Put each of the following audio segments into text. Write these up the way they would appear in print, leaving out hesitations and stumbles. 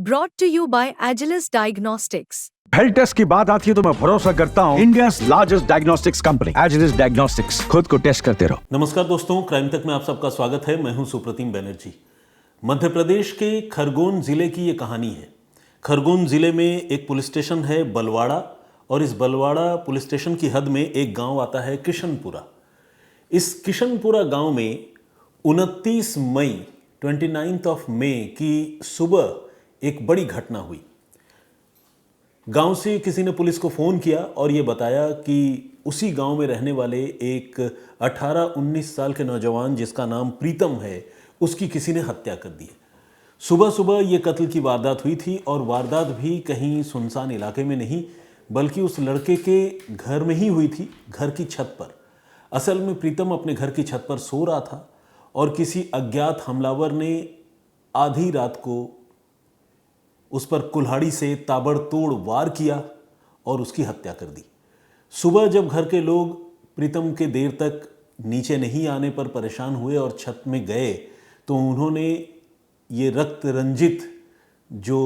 Brought to you by Agilus Diagnostics. Health test की बात आती है तो मैं भरोसा करता हूँ India largest diagnostics company Agilus diagnostics. खुद को टेस्ट करते रहो। नमस्कार दोस्तों, क्राइम तक में आप सबका स्वागत है। मैं हूं सुप्रतिम बनर्जी। मध्य प्रदेश के खरगोन जिले की ये कहानी है। खरगोन जिले में एक पुलिस स्टेशन है बलवाड़ा, और इस बलवाड़ा पुलिस स्टेशन की हद में एक गांव आता है किशनपुरा। इस किशनपुरा गांव में 29 मई 29 मई की सुबह एक बड़ी घटना हुई। गांव से किसी ने पुलिस को फ़ोन किया और ये बताया कि उसी गांव में रहने वाले एक 18-19 साल के नौजवान जिसका नाम प्रीतम है, उसकी किसी ने हत्या कर दी है। सुबह सुबह ये कत्ल की वारदात हुई थी, और वारदात भी कहीं सुनसान इलाके में नहीं बल्कि उस लड़के के घर में ही हुई थी, घर की छत पर। असल में प्रीतम अपने घर की छत पर सो रहा था और किसी अज्ञात हमलावर ने आधी रात को उस पर कुल्हाड़ी से ताबड़तोड़ वार किया और उसकी हत्या कर दी। सुबह जब घर के लोग प्रीतम के देर तक नीचे नहीं आने पर परेशान हुए और छत में गए तो उन्होंने ये रक्त रंजित जो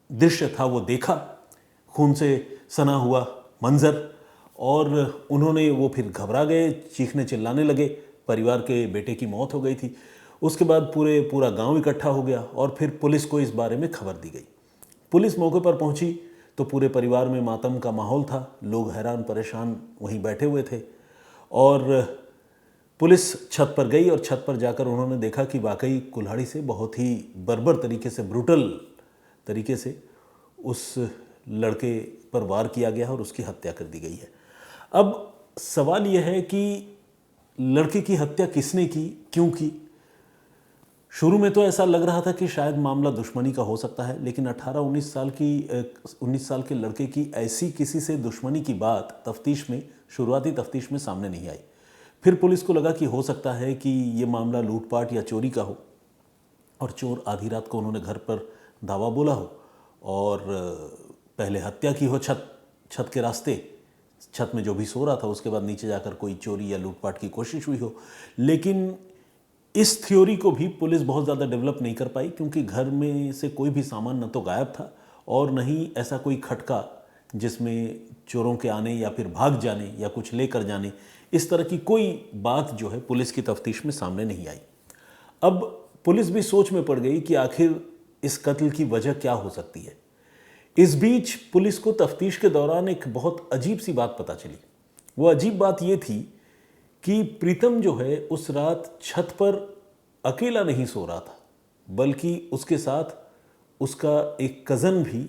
दृश्य था वो देखा, खून से सना हुआ मंजर, और उन्होंने वो फिर घबरा गए, चीखने चिल्लाने लगे। परिवार के बेटे की मौत हो गई थी। उसके बाद पूरा गांव इकट्ठा हो गया और फिर पुलिस को इस बारे में खबर दी गई। पुलिस मौके पर पहुंची तो पूरे परिवार में मातम का माहौल था। लोग हैरान परेशान वहीं बैठे हुए थे, और पुलिस छत पर गई और छत पर जाकर उन्होंने देखा कि वाकई कुल्हाड़ी से बहुत ही बर्बर तरीके से, ब्रूटल तरीके से उस लड़के पर वार किया गया और उसकी हत्या कर दी गई है। अब सवाल यह है कि लड़के की हत्या किसने की, क्यों की? शुरू में तो ऐसा लग रहा था कि शायद मामला दुश्मनी का हो सकता है, लेकिन 19 साल के लड़के की ऐसी किसी से दुश्मनी की बात शुरुआती तफ्तीश में सामने नहीं आई। फिर पुलिस को लगा कि हो सकता है कि ये मामला लूटपाट या चोरी का हो, और चोर आधी रात को उन्होंने घर पर धावा बोला हो और पहले हत्या की हो छत के रास्ते, छत में जो भी सो रहा था, उसके बाद नीचे जाकर कोई चोरी या लूटपाट की कोशिश हुई हो। लेकिन इस थ्योरी को भी पुलिस बहुत ज़्यादा डेवलप नहीं कर पाई, क्योंकि घर में से कोई भी सामान न तो गायब था और न ही ऐसा कोई खटका जिसमें चोरों के आने या फिर भाग जाने या कुछ लेकर जाने, इस तरह की कोई बात जो है पुलिस की तफ्तीश में सामने नहीं आई। अब पुलिस भी सोच में पड़ गई कि आखिर इस कत्ल की वजह क्या हो सकती है। इस बीच पुलिस को तफ्तीश के दौरान एक बहुत अजीब सी बात पता चली। वो अजीब बात ये थी कि प्रीतम जो है उस रात छत पर अकेला नहीं सो रहा था, बल्कि उसके साथ उसका एक कज़न भी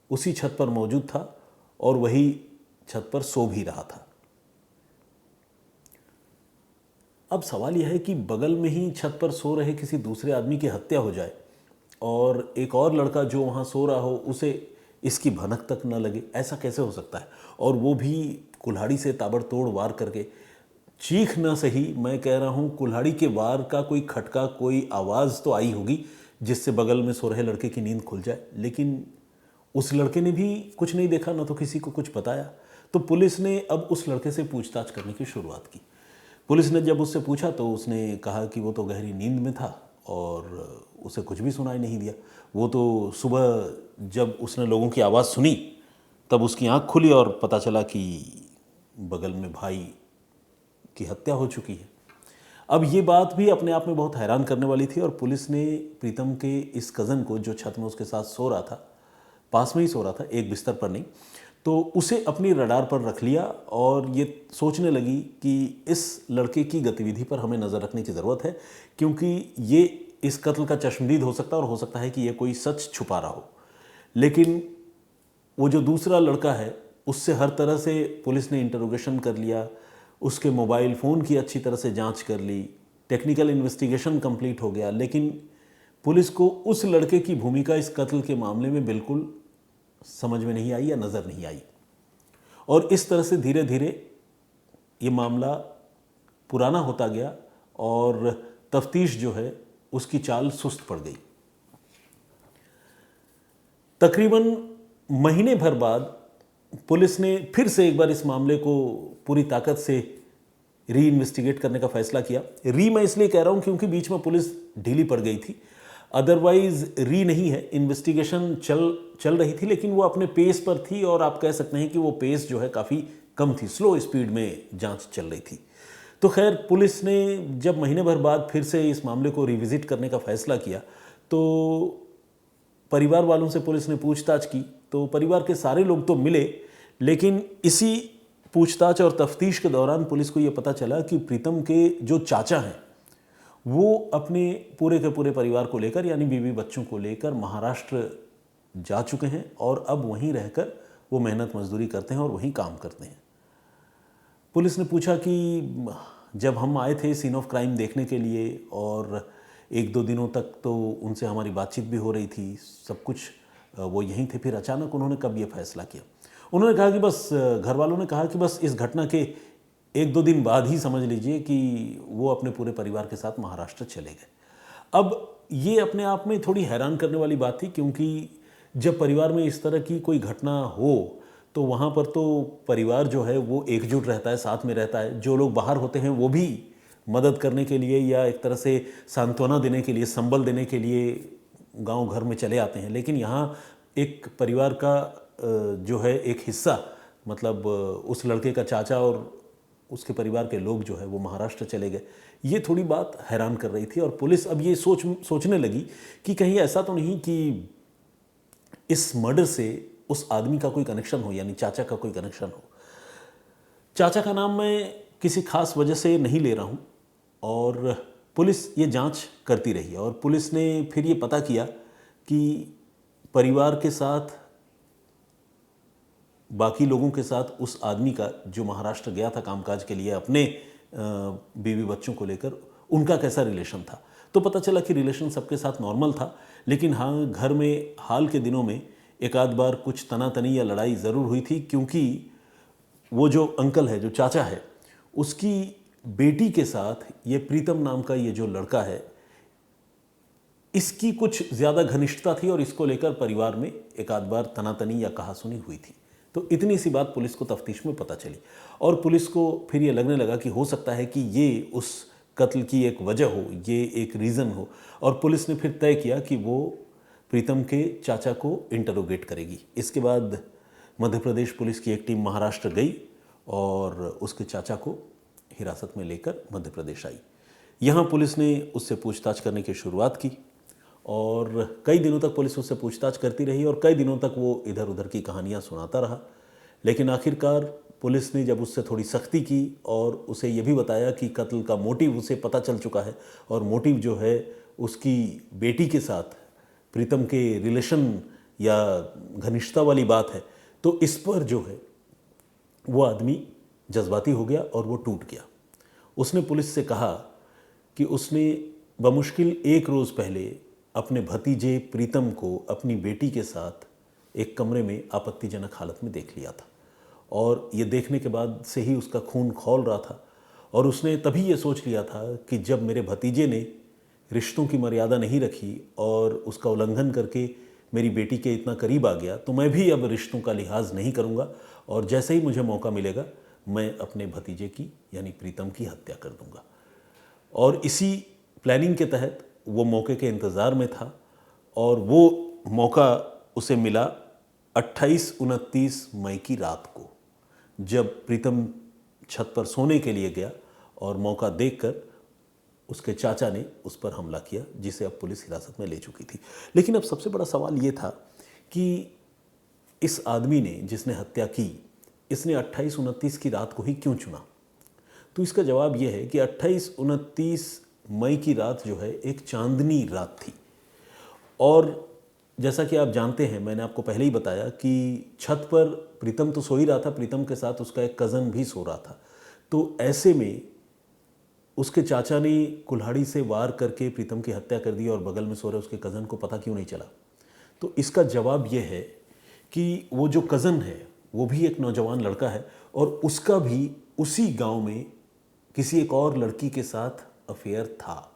उसी छत पर मौजूद था और वही छत पर सो भी रहा था। अब सवाल यह है कि बगल में ही छत पर सो रहे किसी दूसरे आदमी की हत्या हो जाए और एक और लड़का जो वहाँ सो रहा हो उसे इसकी भनक तक न लगे, ऐसा कैसे हो सकता है? और वो भी कुल्हाड़ी से ताबड़तोड़ वार करके। चीख ना सही, मैं कह रहा हूँ कुल्हाड़ी के वार का कोई खटका, कोई आवाज़ तो आई होगी जिससे बगल में सो रहे लड़के की नींद खुल जाए, लेकिन उस लड़के ने भी कुछ नहीं देखा, ना तो किसी को कुछ बताया। तो पुलिस ने अब उस लड़के से पूछताछ करने की शुरुआत की। पुलिस ने जब उससे पूछा तो उसने कहा कि वो तो गहरी नींद में था और उसे कुछ भी सुनाई नहीं दिया। वो तो सुबह जब उसने लोगों की आवाज़ सुनी तब उसकी आँख खुली और पता चला कि बगल में भाई की हत्या हो चुकी है। अब ये बात भी अपने आप में बहुत हैरान करने वाली थी, और पुलिस ने प्रीतम के इस कज़न को, जो छत में उसके साथ सो रहा था, पास में ही सो रहा था, एक बिस्तर पर नहीं, तो उसे अपनी रडार पर रख लिया और ये सोचने लगी कि इस लड़के की गतिविधि पर हमें नज़र रखने की ज़रूरत है, क्योंकि ये इस कत्ल का चश्मदीद हो सकता है और हो सकता है कि ये कोई सच छुपा रहा हो। लेकिन वो जो दूसरा लड़का है उससे हर तरह से पुलिस ने इंटरोगेशन कर लिया, उसके मोबाइल फ़ोन की अच्छी तरह से जांच कर ली, टेक्निकल इन्वेस्टिगेशन कंप्लीट हो गया, लेकिन पुलिस को उस लड़के की भूमिका इस कत्ल के मामले में बिल्कुल समझ में नहीं आई या नज़र नहीं आई। और इस तरह से धीरे धीरे ये मामला पुराना होता गया और तफ्तीश जो है उसकी चाल सुस्त पड़ गई। तकरीबन महीने भर बाद पुलिस ने फिर से एक बार इस मामले को पूरी ताकत से री इन्वेस्टिगेट करने का फैसला किया। मैं इसलिए कह रहा हूं क्योंकि बीच में पुलिस ढीली पड़ गई थी। अदरवाइज री नहीं है, इन्वेस्टिगेशन चल रही थी, लेकिन वो अपने पेस पर थी और आप कह सकते हैं कि वो पेस जो है काफ़ी कम थी, स्लो स्पीड में जांच चल रही थी। तो खैर पुलिस ने जब महीने भर बाद फिर से इस मामले को रिविजिट करने का फैसला किया तो परिवार वालों से पुलिस ने पूछताछ की। तो परिवार के सारे लोग तो मिले, लेकिन इसी पूछताछ और तफ्तीश के दौरान पुलिस को ये पता चला कि प्रीतम के जो चाचा हैं वो अपने पूरे के पूरे परिवार को लेकर, यानी बीवी बच्चों को लेकर महाराष्ट्र जा चुके हैं और अब वहीं रहकर वो मेहनत मजदूरी करते हैं और वहीं काम करते हैं। पुलिस ने पूछा कि जब हम आए थे सीन ऑफ क्राइम देखने के लिए और एक दो दिनों तक तो उनसे हमारी बातचीत भी हो रही थी, सब कुछ वो यहीं थे, फिर अचानक उन्होंने कब ये फैसला किया? उन्होंने कहा कि बस घर वालों ने कहा कि बस इस घटना के एक दो दिन बाद ही समझ लीजिए कि वो अपने पूरे परिवार के साथ महाराष्ट्र चले गए। अब ये अपने आप में थोड़ी हैरान करने वाली बात थी, क्योंकि जब परिवार में इस तरह की कोई घटना हो तो वहाँ पर तो परिवार जो है वो एकजुट रहता है, साथ में रहता है। जो लोग बाहर होते हैं वो भी मदद करने के लिए या एक तरह से सांत्वना देने के लिए, संबल देने के लिए गांव घर में चले आते हैं। लेकिन यहाँ एक परिवार का जो है एक हिस्सा, मतलब उस लड़के का चाचा और उसके परिवार के लोग जो है वो महाराष्ट्र चले गए। ये थोड़ी बात हैरान कर रही थी और पुलिस अब ये सोचने लगी कि कहीं ऐसा तो नहीं कि इस मर्डर से उस आदमी का कोई कनेक्शन हो, यानी चाचा का कोई कनेक्शन हो। चाचा का नाम मैं किसी खास वजह से नहीं ले रहा हूँ और पुलिस ये जांच करती रही और पुलिस ने फिर ये पता किया कि परिवार के साथ, बाकी लोगों के साथ उस आदमी का जो महाराष्ट्र गया था कामकाज के लिए अपने बीवी बच्चों को लेकर, उनका कैसा रिलेशन था। तो पता चला कि रिलेशन सबके साथ नॉर्मल था, लेकिन हाँ घर में हाल के दिनों में एक आध बार कुछ तनातनी या लड़ाई ज़रूर हुई थी, क्योंकि वो जो अंकल है, जो चाचा है, उसकी बेटी के साथ ये प्रीतम नाम का ये जो लड़का है, इसकी कुछ ज़्यादा घनिष्ठता थी और इसको लेकर परिवार में एक आध बार तनातनी या कहासुनी हुई थी। तो इतनी सी बात पुलिस को तफ्तीश में पता चली और पुलिस को फिर ये लगने लगा कि हो सकता है कि ये उस कत्ल की एक वजह हो, ये एक रीज़न हो। और पुलिस ने फिर तय किया कि वो प्रीतम के चाचा को इंटरोगेट करेगी। इसके बाद मध्य प्रदेश पुलिस की एक टीम महाराष्ट्र गई और उसके चाचा को हिरासत में लेकर मध्य प्रदेश आई। यहाँ पुलिस ने उससे पूछताछ करने की शुरुआत की और कई दिनों तक पुलिस उससे पूछताछ करती रही और कई दिनों तक वो इधर उधर की कहानियाँ सुनाता रहा। लेकिन आखिरकार पुलिस ने जब उससे थोड़ी सख्ती की और उसे ये भी बताया कि कत्ल का मोटिव उसे पता चल चुका है और मोटिव जो है उसकी बेटी के साथ प्रीतम के रिलेशन या घनिष्ठता वाली बात है, तो इस पर जो है वो आदमी जज्बाती हो गया और वो टूट गया। उसने पुलिस से कहा कि उसने बमुश्किल एक रोज़ पहले अपने भतीजे प्रीतम को अपनी बेटी के साथ एक कमरे में आपत्तिजनक हालत में देख लिया था और ये देखने के बाद से ही उसका खून खौल रहा था और उसने तभी ये सोच लिया था कि जब मेरे भतीजे ने रिश्तों की मर्यादा नहीं रखी और उसका उल्लंघन करके मेरी बेटी के इतना करीब आ गया, तो मैं भी अब रिश्तों का लिहाज नहीं करूँगा और जैसे ही मुझे मौका मिलेगा मैं अपने भतीजे की यानी प्रीतम की हत्या कर दूँगा। और इसी प्लानिंग के तहत वो मौके के इंतज़ार में था और वो मौका उसे मिला 28-29 मई की रात को, जब प्रीतम छत पर सोने के लिए गया और मौका देखकर उसके चाचा ने उस पर हमला किया, जिसे अब पुलिस हिरासत में ले चुकी थी। लेकिन अब सबसे बड़ा सवाल ये था कि इस आदमी ने, जिसने हत्या की, इसने 28-29 की रात को ही क्यों चुना? तो इसका जवाब यह है कि 28-29 मई की रात जो है एक चांदनी रात थी और जैसा कि आप जानते हैं, मैंने आपको पहले ही बताया कि छत पर प्रीतम तो सो ही रहा था, प्रीतम के साथ उसका एक कज़न भी सो रहा था। तो ऐसे में उसके चाचा ने कुल्हाड़ी से वार करके प्रीतम की हत्या कर दी और बगल में सो रहे उसके कज़न को पता क्यों नहीं चला? तो इसका जवाब यह है कि वो जो कज़न है वो भी एक नौजवान लड़का है और उसका भी उसी गांव में किसी एक और लड़की के साथ अफेयर था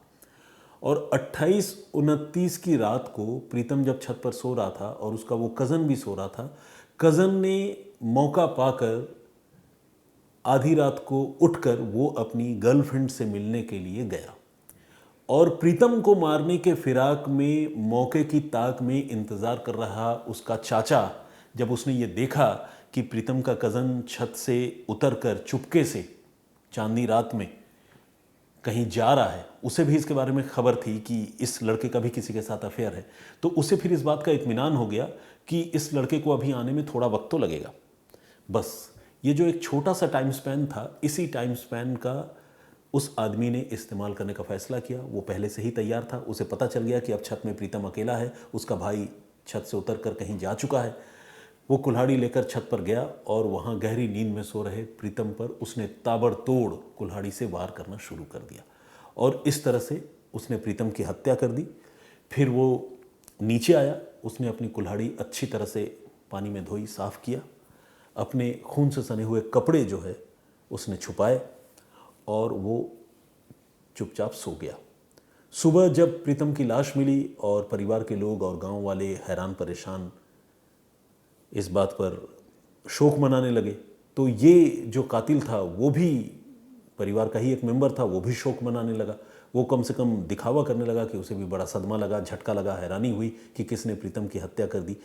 और 28-29 की रात को प्रीतम जब छत पर सो रहा था और उसका वो कज़न भी सो रहा था, कज़न ने मौका पाकर आधी रात को उठकर वो अपनी गर्लफ्रेंड से मिलने के लिए गया और प्रीतम को मारने के फिराक में मौके की ताक में इंतज़ार कर रहा उसका चाचा, जब उसने ये देखा कि प्रीतम का कज़न छत से उतरकर चुपके से चांदनी रात में कहीं जा रहा है, उसे भी इसके बारे में खबर थी कि इस लड़के का भी किसी के साथ अफेयर है, तो उसे फिर इस बात का इत्मीनान हो गया कि इस लड़के को अभी आने में थोड़ा वक्त तो लगेगा। बस ये जो एक छोटा सा टाइम स्पैन था, इसी टाइम स्पैन का उस आदमी ने इस्तेमाल करने का फैसला किया। वो पहले से ही तैयार था, उसे पता चल गया कि अब छत में प्रीतम अकेला है, उसका भाई छत से उतर कर कहीं जा चुका है। वो कुल्हाड़ी लेकर छत पर गया और वहाँ गहरी नींद में सो रहे प्रीतम पर उसने ताबड़तोड़ कुल्हाड़ी से वार करना शुरू कर दिया और इस तरह से उसने प्रीतम की हत्या कर दी। फिर वो नीचे आया, उसने अपनी कुल्हाड़ी अच्छी तरह से पानी में धोई, साफ़ किया, अपने खून से सने हुए कपड़े जो है उसने छुपाए और वो चुपचाप सो गया। सुबह जब प्रीतम की लाश मिली और परिवार के लोग और गांव वाले हैरान परेशान इस बात पर शोक मनाने लगे, तो ये जो कातिल था वो भी परिवार का ही एक मेंबर था, वो भी शोक मनाने लगा। वो कम से कम दिखावा करने लगा कि उसे भी बड़ा सदमा लगा, झटका लगा, हैरानी हुई कि किसने प्रीतम की हत्या कर दी,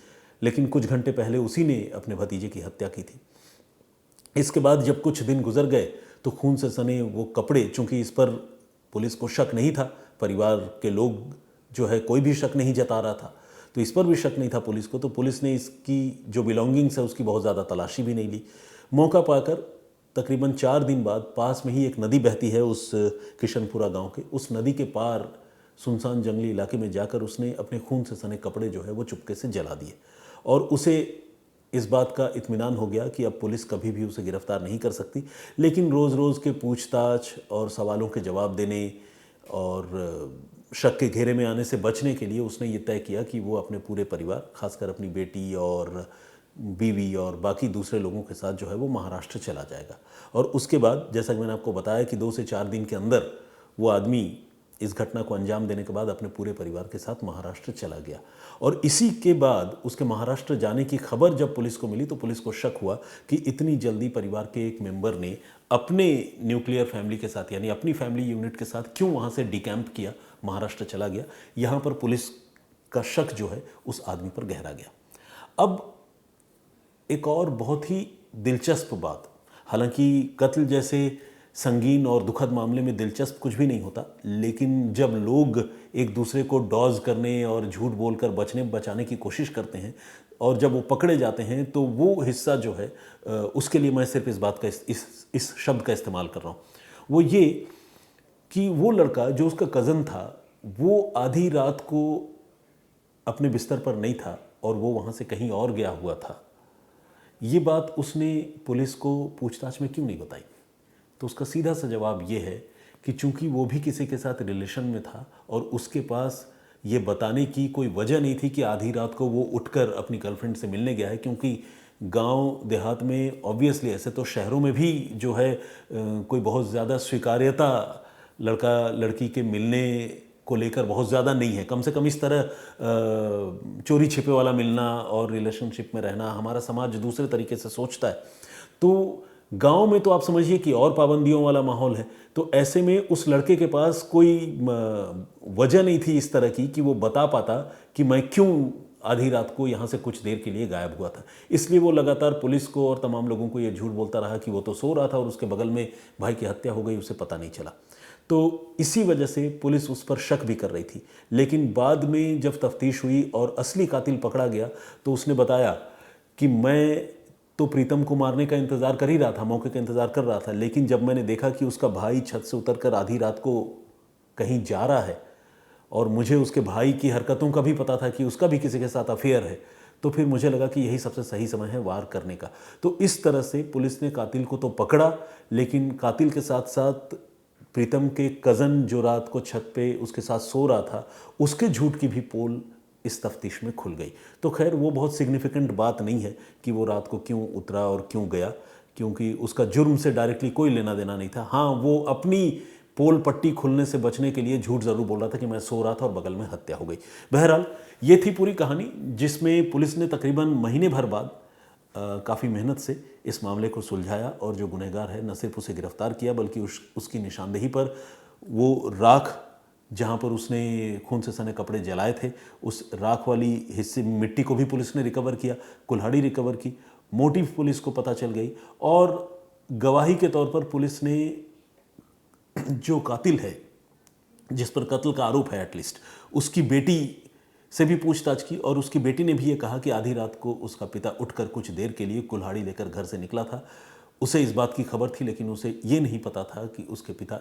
लेकिन कुछ घंटे पहले उसी ने अपने भतीजे की हत्या की थी। इसके बाद जब कुछ दिन गुजर गए तो खून से सने वो कपड़े, चूंकि इस पर पुलिस को शक नहीं था, परिवार के लोग जो है कोई भी शक नहीं जता रहा था, तो इस पर भी शक नहीं था पुलिस को, तो पुलिस ने इसकी जो बिलोंगिंग्स है उसकी बहुत ज़्यादा तलाशी भी नहीं ली। मौका पाकर तकरीबन 4 दिन बाद पास में ही एक नदी बहती है उस किशनपुरा गांव के, उस नदी के पार सुनसान जंगली इलाके में जाकर उसने अपने खून से सने कपड़े जो है वो चुपके से जला दिए और उसे इस बात का इत्मीनान हो गया कि अब पुलिस कभी भी उसे गिरफ्तार नहीं कर सकती। लेकिन रोज़ रोज़ के पूछताछ और सवालों के जवाब देने और शक के घेरे में आने से बचने के लिए उसने ये तय किया कि वो अपने पूरे परिवार, खासकर अपनी बेटी और बीवी और बाकी दूसरे लोगों के साथ जो है वो महाराष्ट्र चला जाएगा। और उसके बाद जैसा कि मैंने आपको बताया कि 2 से 4 दिन के अंदर वो आदमी इस घटना को अंजाम देने के बाद अपने पूरे परिवार के साथ महाराष्ट्र चला गया। और इसी के बाद उसके महाराष्ट्र जाने की खबर जब पुलिस को मिली तो पुलिस को शक हुआ कि इतनी जल्दी परिवार के एक मेंबर ने अपने न्यूक्लियर फैमिली के साथ, यानी अपनी फैमिली यूनिट के साथ क्यों वहाँ से डिकैम्प किया, महाराष्ट्र चला गया। यहाँ पर पुलिस का शक जो है उस आदमी पर गहरा गया। अब एक और बहुत ही दिलचस्प बात, हालांकि कत्ल जैसे संगीन और दुखद मामले में दिलचस्प कुछ भी नहीं होता, लेकिन जब लोग एक दूसरे को डॉज करने और झूठ बोलकर बचाने की कोशिश करते हैं और जब वो पकड़े जाते हैं तो वो हिस्सा जो है उसके लिए मैं सिर्फ इस बात का इस शब्द का इस्तेमाल कर रहा हूँ, वो ये कि वो लड़का जो उसका कज़न था वो आधी रात को अपने बिस्तर पर नहीं था और वो वहाँ से कहीं और गया हुआ था। ये बात उसने पुलिस को पूछताछ में क्यों नहीं बताई? तो उसका सीधा सा जवाब ये है कि चूंकि वो भी किसी के साथ रिलेशन में था और उसके पास ये बताने की कोई वजह नहीं थी कि आधी रात को वो उठकर अपनी गर्लफ्रेंड से मिलने गया है, क्योंकि गांव देहात में ऑब्वियसली, ऐसे तो शहरों में भी जो है कोई बहुत ज़्यादा स्वीकार्यता लड़का लड़की के मिलने को लेकर बहुत ज़्यादा नहीं है। कम से कम इस तरह चोरी छिपे वाला मिलना और रिलेशनशिप में रहना हमारा समाज दूसरे तरीके से सोचता है। तो गांव में तो आप समझिए कि और पाबंदियों वाला माहौल है। तो ऐसे में उस लड़के के पास कोई वजह नहीं थी इस तरह की कि वो बता पाता कि मैं क्यों आधी रात को यहाँ से कुछ देर के लिए गायब हुआ था। इसलिए वो लगातार पुलिस को और तमाम लोगों को ये झूठ बोलता रहा कि वो तो सो रहा था और उसके बगल में भाई की हत्या हो गई, उसे पता नहीं चला। तो इसी वजह से पुलिस उस पर शक भी कर रही थी। लेकिन बाद में जब तफ्तीश हुई और असली कातिल पकड़ा गया तो उसने बताया कि मैं तो प्रीतम को मारने का इंतज़ार कर ही रहा था, मौके का इंतज़ार कर रहा था, लेकिन जब मैंने देखा कि उसका भाई छत से उतरकर आधी रात को कहीं जा रहा है और मुझे उसके भाई की हरकतों का भी पता था कि उसका भी किसी के साथ अफेयर है, तो फिर मुझे लगा कि यही सबसे सही समय है वार करने का। तो इस तरह से पुलिस ने कातिल को तो पकड़ा, लेकिन कातिल के साथ साथ प्रीतम के कज़न जो रात को छत पे उसके साथ सो रहा था, उसके झूठ की भी पोल इस तफ्तीश में खुल गई। तो खैर वो बहुत सिग्निफिकेंट बात नहीं है कि वो रात को क्यों उतरा और क्यों गया, क्योंकि उसका जुर्म से डायरेक्टली कोई लेना देना नहीं था। हाँ, वो अपनी पोल पट्टी खुलने से बचने के लिए झूठ ज़रूर बोल रहा था कि मैं सो रहा था और बगल में हत्या हो गई। बहरहाल ये थी पूरी कहानी, जिसमें पुलिस ने तकरीबन महीने भर बाद काफ़ी मेहनत से इस मामले को सुलझाया और जो गुनहगार है न सिर्फ उसे गिरफ्तार किया बल्कि उसकी निशानदेही पर वो राख जहाँ पर उसने खून से सने कपड़े जलाए थे। उस राख वाली हिस्से मिट्टी को भी पुलिस ने रिकवर किया, कुल्हाड़ी रिकवर की, मोटिव पुलिस को पता चल गई और गवाही के तौर पर पुलिस ने जो कातिल है, जिस पर कत्ल का आरोप है एटलीस्ट, उसकी बेटी से भी पूछताछ की और उसकी बेटी ने भी ये कहा कि आधी रात को उसका पिता उठकर कुछ देर के लिए कुल्हाड़ी लेकर घर से निकला था। उसे इस बात की खबर थी, लेकिन उसे ये नहीं पता था कि उसके पिता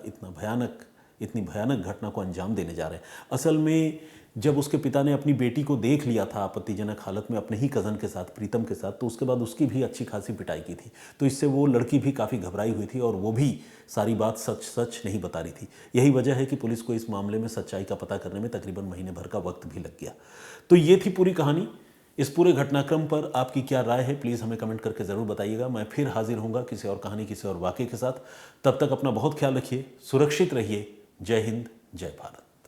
इतनी भयानक घटना को अंजाम देने जा रहे हैं। असल में जब उसके पिता ने अपनी बेटी को देख लिया था आपत्तिजनक हालत में अपने ही कज़न के साथ, प्रीतम के साथ, तो उसके बाद उसकी भी अच्छी खासी पिटाई की थी। तो इससे वो लड़की भी काफ़ी घबराई हुई थी और वो भी सारी बात सच नहीं बता रही थी। यही वजह है कि पुलिस को इस मामले में सच्चाई का पता करने में तकरीबन महीने भर का वक्त भी लग गया। तो ये थी पूरी कहानी। इस पूरे घटनाक्रम पर आपकी क्या राय है, प्लीज़ हमें कमेंट करके ज़रूर बताइएगा। मैं फिर हाजिर होऊंगा किसी और कहानी, किसी और वाक़े के साथ। तब तक अपना बहुत ख्याल रखिए, सुरक्षित रहिए। जय हिंद, जय भारत।